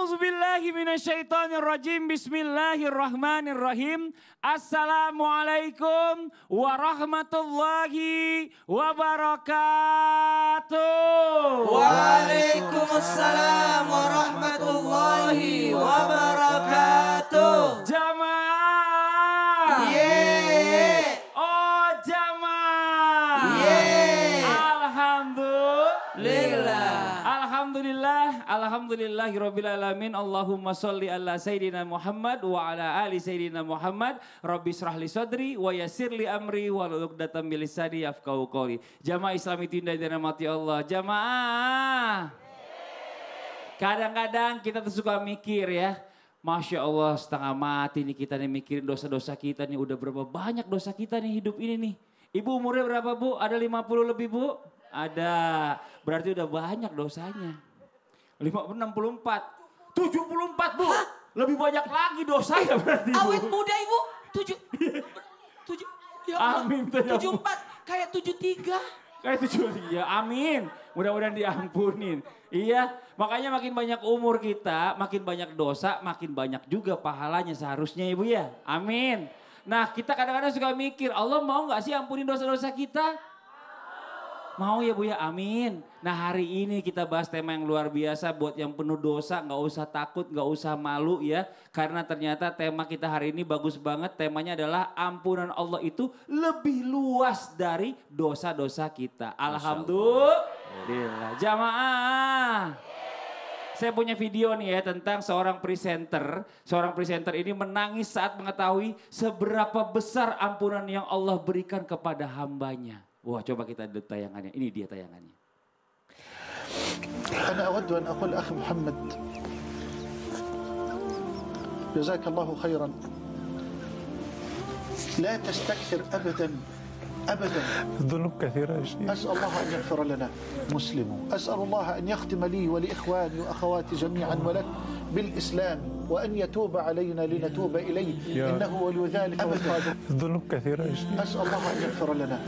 A'udzubillahi minasyaitonirrajim. Bismillahirrahmanirrahim. Assalamualaikum warahmatullahi wabarakatuh. Waalaikumsalam warahmatullahi wabarakatuh. Jamaah. Yeay. Oh jamaah. Yeay. Alhamdulillah. Alhamdulillahirabbil alamin. Allahumma sholli ala sayidina Muhammad wa ala ali sayidina Muhammad. Rabbi shrah li sadri wa yassir li amri wahlul 'uqdatam min lisani yafqahu qawli. Jamaah Islam itu indah dan rahmati Allah. Jamaah. Kadang-kadang kita tuh suka mikir ya. Masya Allah setengah mati nih kita nih mikirin dosa-dosa kita nih. Udah berapa banyak dosa kita nih hidup ini nih. Ibu umurnya berapa Bu? Ada 50 lebih Bu? Ada. Berarti udah banyak dosanya. 64. 74 Bu. Hah? Lebih banyak lagi dosanya berarti Bu. Awet muda Ibu. 7. Ya Allah. Amin. 74 kayak 73. Kayak 73. Ya amin. Mudah-mudahan diampunin. Iya. Makanya makin banyak umur kita, makin banyak dosa, makin banyak juga pahalanya seharusnya Ibu ya. Amin. Nah kita kadang-kadang suka mikir, Allah mau gak sih ampunin dosa-dosa kita? Mau ya Bu ya, amin. Nah hari ini kita bahas tema yang luar biasa buat yang penuh dosa, gak usah takut, gak usah malu ya. Karena ternyata tema kita hari ini bagus banget, temanya adalah ampunan Allah itu lebih luas dari dosa-dosa kita. Alhamdulillah. Jamaah. Saya punya video nih ya tentang seorang presenter. Seorang presenter ini menangis saat mengetahui seberapa besar ampunan yang Allah berikan kepada hambanya. Wah coba kita lihat tayangannya, ini dia tayangannya. أنا أود أن أقول أخي محمد جزاك الله خيرا لا تستكثر أبدا أبدا الذنوب كثيرة يا شيخ. أسأل الله أن يغفر لنا مسلمون أسأل الله أن يختم لي ولإخواني وأخواتي جميعا ولك بالإسلام وأن يتوب علينا لنتوب إليه إنه ولي ذلك أبدا. الذنوب كثيرة يا شيخ. أسأل الله أن يغفر لنا.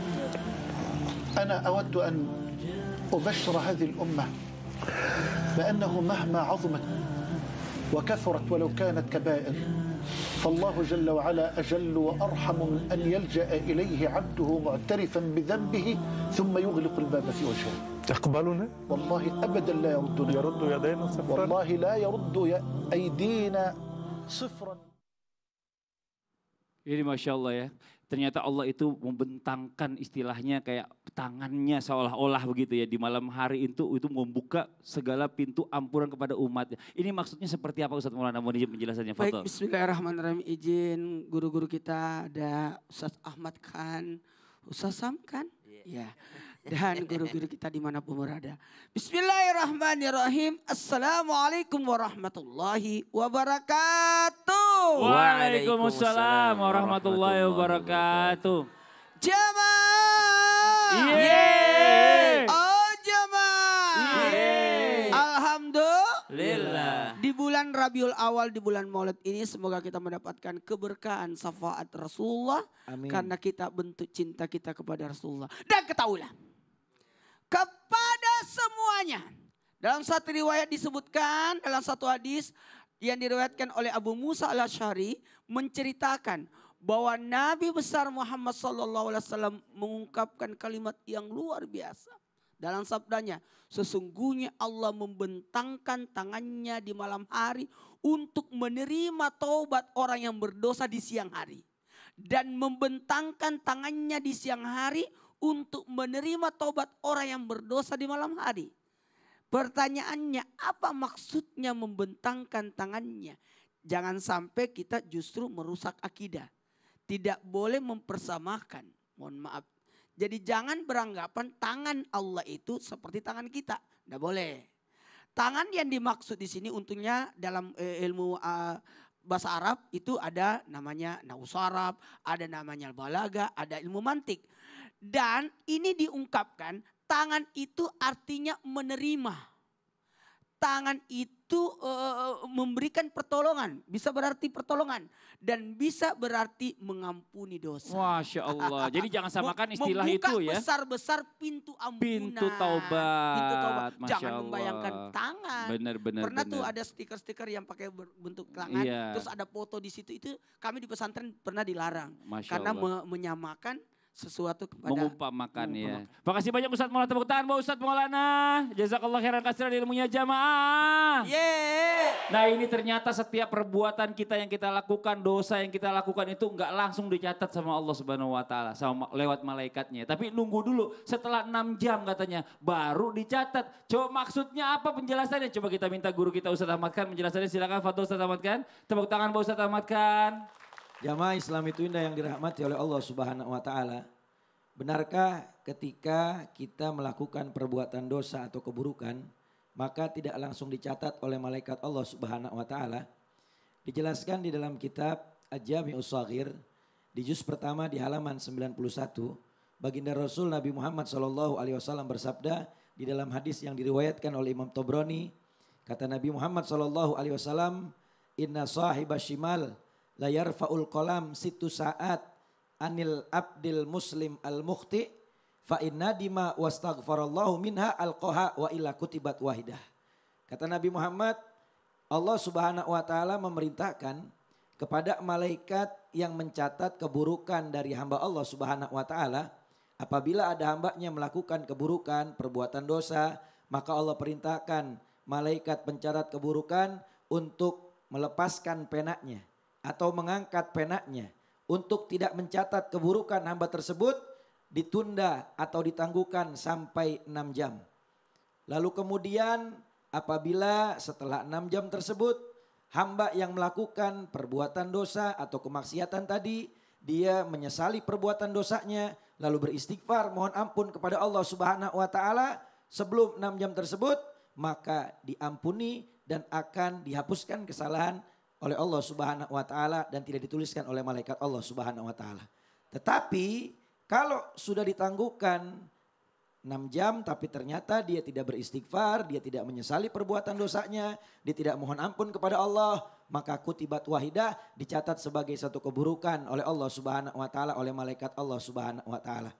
أنا أود أن أبشر هذه الأمة بأنه مهما عظمت وكثرت ولو كانت كبائر فالله جل وعلا أجل وأرحم من أن يلجأ إليه عبده معترفا بذنبه ثم يغلق الباب في وجهه. تقبلنا؟ والله أبدا لا يردنا. يرد يدينا صفرا. والله لا يرد أيدينا صفرا. Ini Masya Allah ya. Ternyata Allah itu membentangkan istilahnya kayak tangannya seolah-olah begitu ya. Di malam hari itu membuka segala pintu ampunan kepada umatnya. Ini maksudnya seperti apa Ustaz Maulana? Mau penjelasannya? Baik, bismillahirrahmanirrahim. Izin guru-guru kita ada Ustaz Ahmad Khan, Ustaz Sam Khan. Ya. Dan guru-guru kita dimanapun berada. Bismillahirrahmanirrahim. Assalamualaikum warahmatullahi wabarakatuh. Waalaikumsalam warahmatullahi wabarakatuh. Jamaah. Yeay. Oh jamaah. Yeay. Alhamdulillah. Di bulan Rabiul Awal, di bulan Maulid ini semoga kita mendapatkan keberkahan syafaat Rasulullah. Amin. Karena kita bentuk cinta kita kepada Rasulullah. Dan ketahuilah. Kepada semuanya. Dalam satu riwayat disebutkan, dalam satu hadis yang diriwayatkan oleh Abu Musa al-Asy'ari menceritakan bahwa Nabi besar Muhammad SAW mengungkapkan kalimat yang luar biasa. Dalam sabdanya, sesungguhnya Allah membentangkan tangannya di malam hari untuk menerima taubat orang yang berdosa di siang hari. Dan membentangkan tangannya di siang hari untuk menerima taubat orang yang berdosa di malam hari. Pertanyaannya, apa maksudnya membentangkan tangannya? Jangan sampai kita justru merusak akidah. Tidak boleh mempersamakan. Mohon maaf. Jadi jangan beranggapan tangan Allah itu seperti tangan kita. Tidak boleh. Tangan yang dimaksud di sini untungnya dalam ilmu bahasa Arab itu ada namanya naus Arab, ada namanya balaga, ada ilmu mantik. Dan ini diungkapkan tangan itu artinya menerima. Tangan itu memberikan pertolongan, bisa berarti pertolongan dan bisa berarti mengampuni dosa. Masya Allah. Jadi jangan samakan istilah Membuka itu ya. besar-besar pintu ampunan. Pintu taubat. Pintu taubat. Masya Jangan Allah. membayangkan tangan. Benar. Pernah tuh ada stiker-stiker yang pakai bentuk tangan, Iya. terus ada foto di situ. Itu kami di pesantren pernah dilarang Masya karena Allah. menyamakan sesuatu kepada Mengumpamakan ya. mengumpamakan. Makasih banyak Ustadz Maulana, tepuk tangan buat Ustadz Maulana. Jazakallah khairan katsiran ilmunya jamaah. Yeay. Nah ini ternyata setiap perbuatan kita yang kita lakukan, dosa yang kita lakukan itu nggak langsung dicatat sama Allah Subhanahu Wa Taala, sama lewat malaikatnya. Tapi nunggu dulu setelah 6 jam katanya, baru dicatat. Coba maksudnya apa penjelasannya? Coba kita minta guru kita Ustadz Ahmad Khan menjelaskannya. Silakan Fadil Ustadz Ahmad Khan. Tepuk tangan buat Ustadz Ahmad Khan. Jamaah Islam itu indah yang dirahmati oleh Allah Subhanahu wa taala. Benarkah ketika kita melakukan perbuatan dosa atau keburukan, maka tidak langsung dicatat oleh malaikat Allah Subhanahu wa taala? Dijelaskan di dalam kitab Al-Jami'us Shaghir di juz pertama di halaman 91, baginda Rasul Nabi Muhammad SAW bersabda di dalam hadis yang diriwayatkan oleh Imam Tabrani, kata Nabi Muhammad SAW, "Inna sahibas shimal la yarfa'ul qalam situ saat anil abdil muslim al mukhti fa inna dima wastaghfarallahu minha alqaha wa illa kutibat wahidah." Kata Nabi Muhammad, Allah Subhanahu wa taala memerintahkan kepada malaikat yang mencatat keburukan dari hamba Allah Subhanahu wa taala, apabila ada hambanya melakukan keburukan, perbuatan dosa, maka Allah perintahkan malaikat pencatat keburukan untuk melepaskan penanya atau mengangkat penanya untuk tidak mencatat keburukan hamba tersebut, ditunda atau ditangguhkan sampai 6 jam. Lalu kemudian apabila setelah 6 jam tersebut hamba yang melakukan perbuatan dosa atau kemaksiatan tadi, dia menyesali perbuatan dosanya lalu beristighfar mohon ampun kepada Allah Subhanahu wa taala sebelum 6 jam tersebut, maka diampuni dan akan dihapuskan kesalahan oleh Allah Subhanahu wa taala dan tidak dituliskan oleh malaikat Allah Subhanahu wa taala. Tetapi kalau sudah ditangguhkan 6 jam tapi ternyata dia tidak beristighfar, dia tidak menyesali perbuatan dosanya, dia tidak mohon ampun kepada Allah, maka kutibat wahidah, dicatat sebagai satu keburukan oleh Allah Subhanahu wa taala, oleh malaikat Allah Subhanahu wa taala.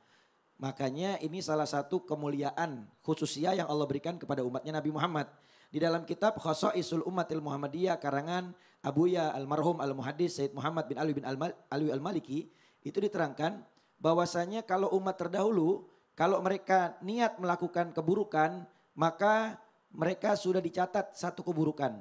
Makanya ini salah satu kemuliaan khususnya yang Allah berikan kepada umatnya Nabi Muhammad. Di dalam kitab Khasaisul Ummatil Muhammadiyah karangan Abuya almarhum al-Muhaddis Sayyid Muhammad bin Ali bin Alwi al-Maliki, itu diterangkan bahwasanya kalau umat terdahulu, kalau mereka niat melakukan keburukan, maka mereka sudah dicatat satu keburukan.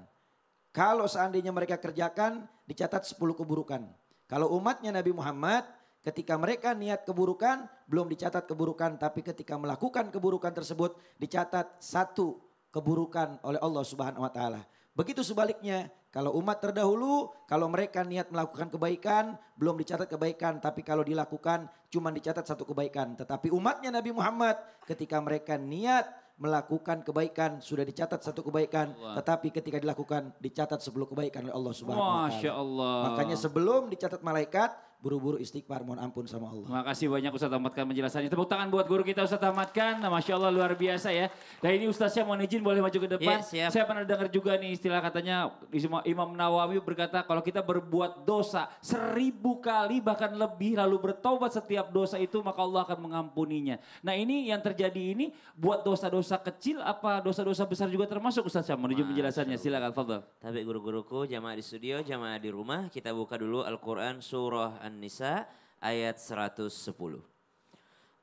Kalau seandainya mereka kerjakan, dicatat 10 keburukan. Kalau umatnya Nabi Muhammad, ketika mereka niat keburukan, belum dicatat keburukan, tapi ketika melakukan keburukan tersebut, dicatat satu keburukan oleh Allah Subhanahu wa taala. Begitu sebaliknya, kalau umat terdahulu, kalau mereka niat melakukan kebaikan, belum dicatat kebaikan, tapi kalau dilakukan cuma dicatat satu kebaikan. Tetapi umatnya Nabi Muhammad, ketika mereka niat melakukan kebaikan, sudah dicatat satu kebaikan, tetapi ketika dilakukan dicatat 10 kebaikan oleh Allah Subhanahu wa taala. Masya Allah. Makanya sebelum dicatat malaikat, buru-buru istighfar mohon ampun sama Allah. Makasih banyak Ustadz Ahmad Khan menjelaskannya. Tepuk tangan buat guru kita Ustadz Ahmad Khan. Nah, Masya Allah luar biasa ya. Dan ini Ustadznya mohon izin boleh maju ke depan. Iya, siap. Saya pernah dengar juga nih istilah katanya Imam Nawawi berkata kalau kita berbuat dosa 1000 kali bahkan lebih lalu bertobat setiap dosa itu maka Allah akan mengampuninya. Nah ini yang terjadi ini buat dosa-dosa kecil apa dosa-dosa besar juga termasuk Ustadz Syam. Mohon izin penjelasannya silakan Fadl. Tapi guru-guruku, jamaah di studio, jamaah di rumah, kita buka dulu Al-Quran surah An-Nisa ayat 110.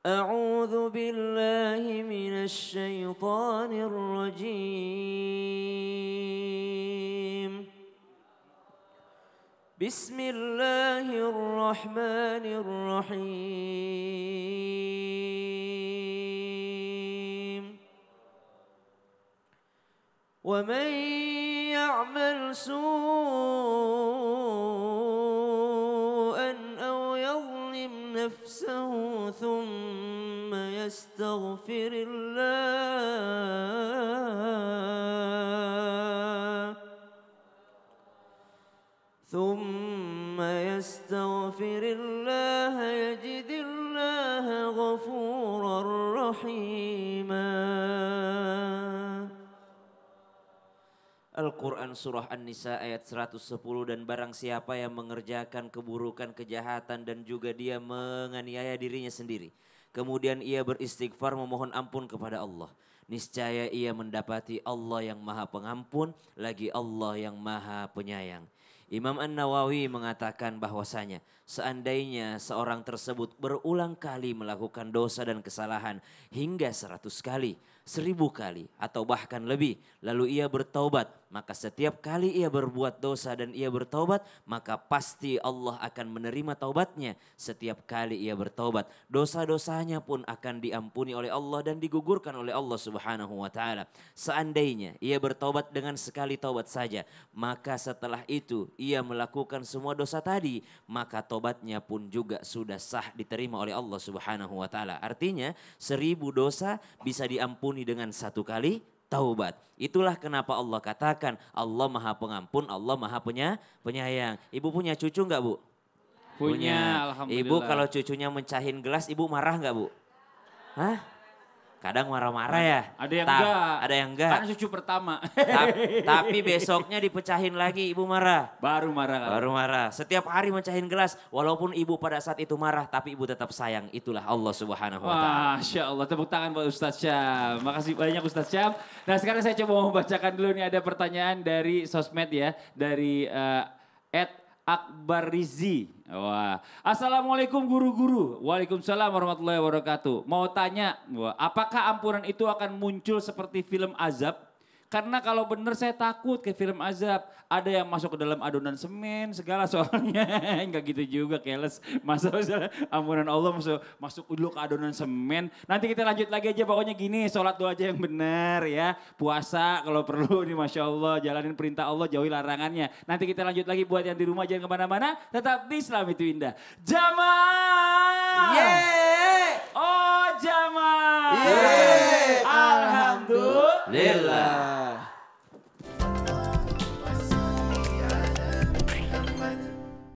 A'udzu billahi minasy syaithanir rajim. Bismillahirrahmanirrahim. Wa man ya'mal نفسه ثم يستغفر الله يجد الله غفورا رحيما Al-Quran surah An-Nisa ayat 110, dan barang siapa yang mengerjakan keburukan, kejahatan dan juga dia menganiaya dirinya sendiri. Kemudian ia beristighfar memohon ampun kepada Allah. Niscaya ia mendapati Allah yang maha pengampun, lagi Allah yang maha penyayang. Imam An-Nawawi mengatakan bahwasanya seandainya seorang tersebut berulang kali melakukan dosa dan kesalahan hingga 100 kali, 1000 kali atau bahkan lebih, lalu ia bertaubat, maka setiap kali ia berbuat dosa dan ia bertaubat, maka pasti Allah akan menerima taubatnya setiap kali ia bertaubat. Dosa-dosanya pun akan diampuni oleh Allah dan digugurkan oleh Allah Subhanahu wa taala. Seandainya ia bertaubat dengan sekali taubat saja, maka setelah itu ia melakukan semua dosa tadi, maka taubatnya pun juga sudah sah diterima oleh Allah Subhanahu wa taala. Artinya 1000 dosa bisa diampuni dengan 1 kali taubat. Itulah kenapa Allah katakan Allah maha pengampun, Allah maha penyayang. Ibu punya cucu enggak, Bu? Punya, alhamdulillah. Ibu kalau cucunya mencahin gelas, ibu marah enggak, Bu? Hah? Kadang marah-marah ya. Ada yang enggak. Ada yang enggak. Kan cucu pertama. Tapi besoknya dipecahin lagi, ibu marah. Baru marah. Baru marah. Setiap hari mencahin gelas, walaupun ibu pada saat itu marah, tapi ibu tetap sayang. Itulah Allah Subhanahu wa taala. Masya Allah, tepuk tangan buat Ustadz Syam. Makasih banyak Ustadz Syam. Nah sekarang saya coba mau bacakan dulu nih, ada pertanyaan dari sosmed ya. Dari Akbar Rizi. Wah. Assalamualaikum guru-guru. Waalaikumsalam warahmatullahi wabarakatuh. Mau tanya, apakah ampunan itu akan muncul seperti film azab? Karena kalau benar saya takut kayak film azab. Ada yang masuk ke dalam adonan semen segala soalnya. Enggak gitu juga, keles. Masa ampunan Allah masuk dulu ke adonan semen. Nanti kita lanjut lagi aja, pokoknya gini, sholat doa aja yang benar ya. Puasa kalau perlu nih Masya Allah, jalanin perintah Allah, jauhi larangannya. Nanti kita lanjut lagi buat yang di rumah, jangan kemana-mana. Tetap di Islam itu indah. Jamaah! Yeay! Oh jamaah! Yeay! Alhamdulillah. Lillah.